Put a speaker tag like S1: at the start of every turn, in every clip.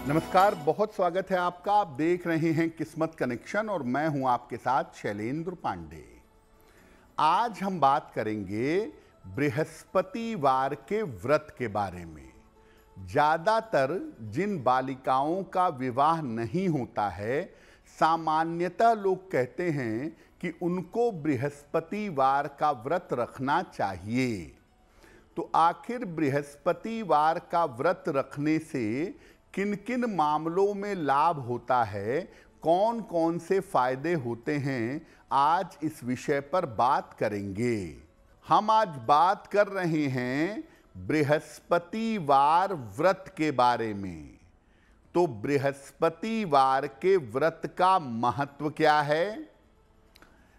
S1: नमस्कार, बहुत स्वागत है आपका। आप देख रहे हैं किस्मत कनेक्शन और मैं हूं आपके साथ शैलेंद्र पांडे। आज हम बात करेंगे बृहस्पतिवार के व्रत के बारे में। ज़्यादातर जिन बालिकाओं का विवाह नहीं होता है, सामान्यतः लोग कहते हैं कि उनको बृहस्पतिवार का व्रत रखना चाहिए। तो आखिर बृहस्पतिवार का व्रत रखने से किन किन मामलों में लाभ होता है, कौन कौन से फायदे होते हैं, आज इस विषय पर बात करेंगे। हम आज बात कर रहे हैं बृहस्पतिवार व्रत के बारे में। तो बृहस्पतिवार के व्रत का महत्व क्या है?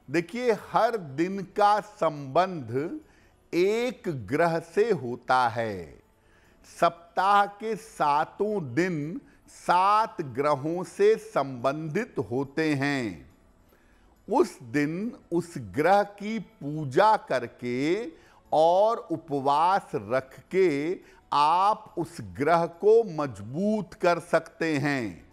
S1: देखिए, हर दिन का संबंध एक ग्रह से होता है। सप्ताह के 7 दिन 7 ग्रहों से संबंधित होते हैं। उस दिन उस ग्रह की पूजा करके और उपवास रख के आप उस ग्रह को मजबूत कर सकते हैं।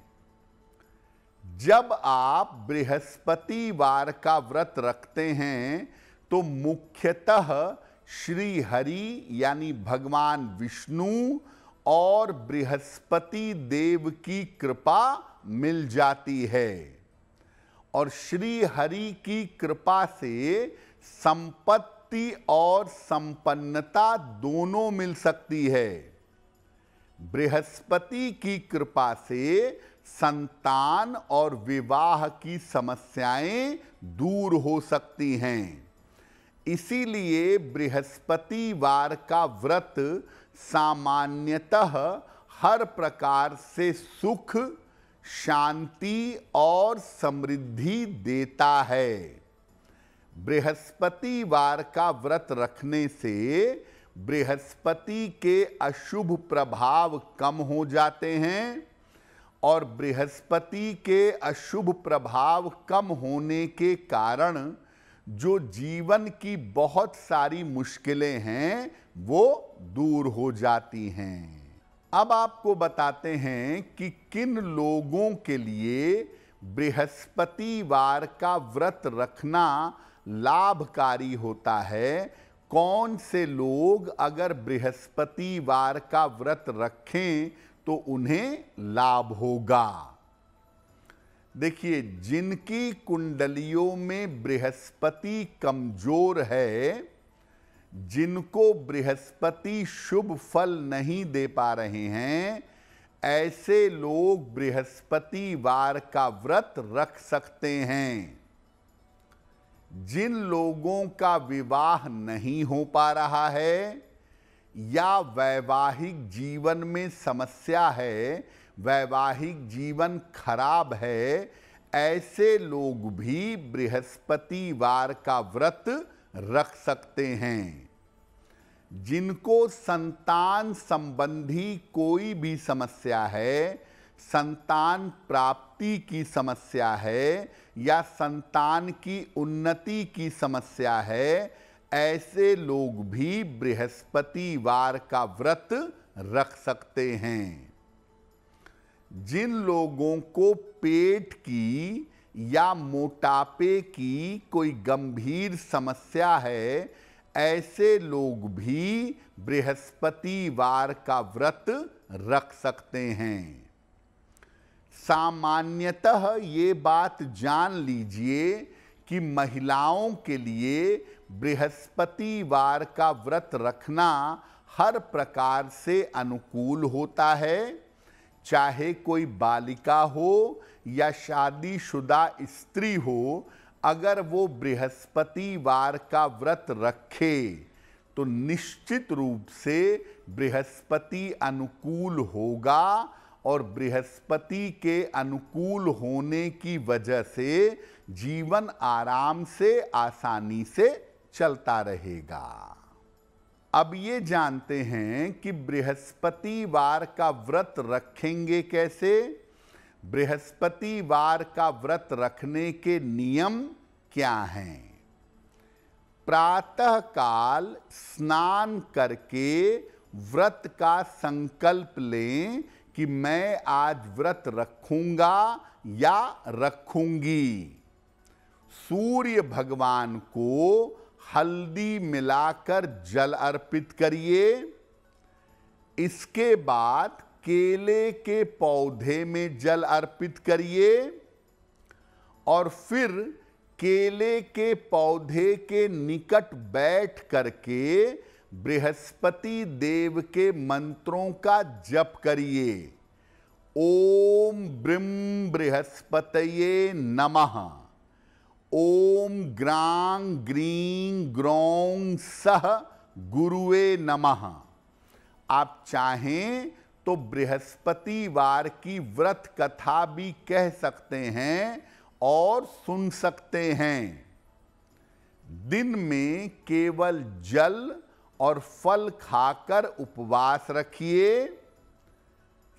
S1: जब आप बृहस्पतिवार का व्रत रखते हैं तो मुख्यतः श्री हरि यानी भगवान विष्णु और बृहस्पति देव की कृपा मिल जाती है। और श्री हरि की कृपा से संपत्ति और संपन्नता दोनों मिल सकती है। बृहस्पति की कृपा से संतान और विवाह की समस्याएं दूर हो सकती हैं। इसीलिए बृहस्पतिवार का व्रत सामान्यतः हर प्रकार से सुख, शांति और समृद्धि देता है। बृहस्पतिवार का व्रत रखने से बृहस्पति के अशुभ प्रभाव कम हो जाते हैं और बृहस्पति के अशुभ प्रभाव कम होने के कारण जो जीवन की बहुत सारी मुश्किलें हैं वो दूर हो जाती हैं। अब आपको बताते हैं कि किन लोगों के लिए बृहस्पतिवार का व्रत रखना लाभकारी होता है। कौन से लोग अगर बृहस्पतिवार का व्रत रखें तो उन्हें लाभ होगा। देखिए, जिनकी कुंडलियों में बृहस्पति कमजोर है, जिनको बृहस्पति शुभ फल नहीं दे पा रहे हैं, ऐसे लोग बृहस्पतिवार का व्रत रख सकते हैं। जिन लोगों का विवाह नहीं हो पा रहा है या वैवाहिक जीवन में समस्या है, वैवाहिक जीवन खराब है, ऐसे लोग भी बृहस्पतिवार का व्रत रख सकते हैं। जिनको संतान संबंधी कोई भी समस्या है, संतान प्राप्ति की समस्या है या संतान की उन्नति की समस्या है, ऐसे लोग भी बृहस्पतिवार का व्रत रख सकते हैं। जिन लोगों को पेट की या मोटापे की कोई गंभीर समस्या है, ऐसे लोग भी बृहस्पतिवार का व्रत रख सकते हैं। सामान्यतः ये बात जान लीजिए कि महिलाओं के लिए बृहस्पतिवार का व्रत रखना हर प्रकार से अनुकूल होता है। चाहे कोई बालिका हो या शादीशुदा स्त्री हो, अगर वो बृहस्पतिवार का व्रत रखे तो निश्चित रूप से बृहस्पति अनुकूल होगा और बृहस्पति के अनुकूल होने की वजह से जीवन आराम से, आसानी से चलता रहेगा। अब ये जानते हैं कि बृहस्पतिवार का व्रत रखेंगे कैसे। बृहस्पतिवार का व्रत रखने के नियम क्या हैं? प्रातः काल स्नान करके व्रत का संकल्प लें कि मैं आज व्रत रखूंगा या रखूंगी। सूर्य भगवान को हल्दी मिलाकर जल अर्पित करिए। इसके बाद केले के पौधे में जल अर्पित करिए और फिर केले के पौधे के निकट बैठ करके बृहस्पति देव के मंत्रों का जप करिए। ओम ब्रीम बृहस्पतये नमः, ओम ग्रां ग्रीं ग्रौं सह गुरुवे नमः। आप चाहें तो बृहस्पतिवार की व्रत कथा भी कह सकते हैं और सुन सकते हैं। दिन में केवल जल और फल खाकर उपवास रखिए।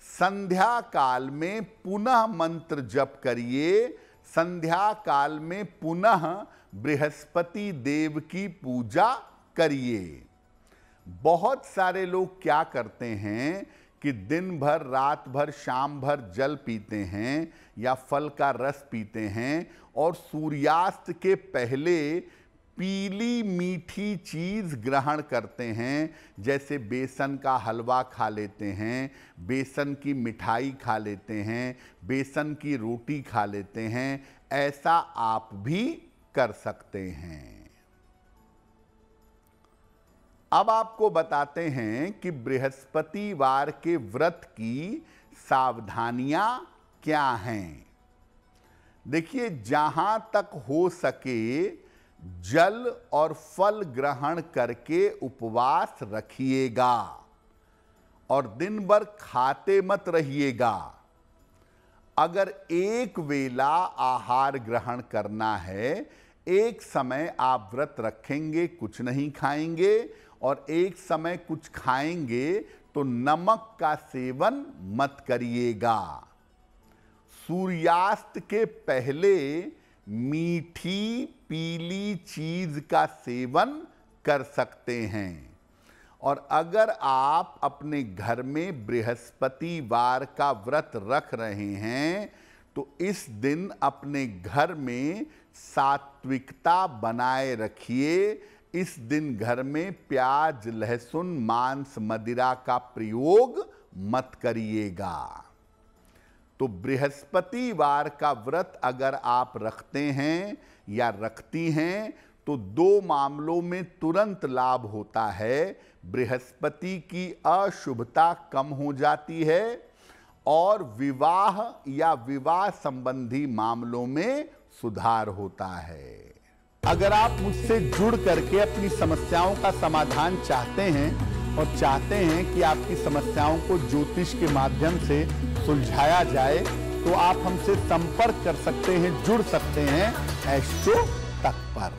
S1: संध्या काल में पुनः मंत्र जप करिए। संध्या काल में पुनः बृहस्पति देव की पूजा करिए। बहुत सारे लोग क्या करते हैं कि दिन भर, रात भर, शाम भर जल पीते हैं या फल का रस पीते हैं और सूर्यास्त के पहले पीली मीठी चीज ग्रहण करते हैं, जैसे बेसन का हलवा खा लेते हैं, बेसन की मिठाई खा लेते हैं, बेसन की रोटी खा लेते हैं। ऐसा आप भी कर सकते हैं। अब आपको बताते हैं कि बृहस्पतिवार के व्रत की सावधानियां क्या हैं। देखिए, जहां तक हो सके जल और फल ग्रहण करके उपवास रखिएगा और दिन भर खाते मत रहिएगा। अगर एक वेला आहार ग्रहण करना है, एक समय आप व्रत रखेंगे, कुछ नहीं खाएंगे, और एक समय कुछ खाएंगे, तो नमक का सेवन मत करिएगा। सूर्यास्त के पहले मीठी पीली चीज का सेवन कर सकते हैं। और अगर आप अपने घर में बृहस्पतिवार का व्रत रख रहे हैं तो इस दिन अपने घर में सात्विकता बनाए रखिए। इस दिन घर में प्याज, लहसुन, मांस, मदिरा का प्रयोग मत करिएगा। तो बृहस्पतिवार का व्रत अगर आप रखते हैं या रखती हैं तो दो मामलों में तुरंत लाभ होता है। बृहस्पति की अशुभता कम हो जाती है और विवाह या विवाह संबंधी मामलों में सुधार होता है। अगर आप मुझसे जुड़ करके अपनी समस्याओं का समाधान चाहते हैं और चाहते हैं कि आपकी समस्याओं को ज्योतिष के माध्यम से सुलझाया जाए, तो आप हमसे संपर्क कर सकते हैं, जुड़ सकते हैं एस्ट्रो तक पर।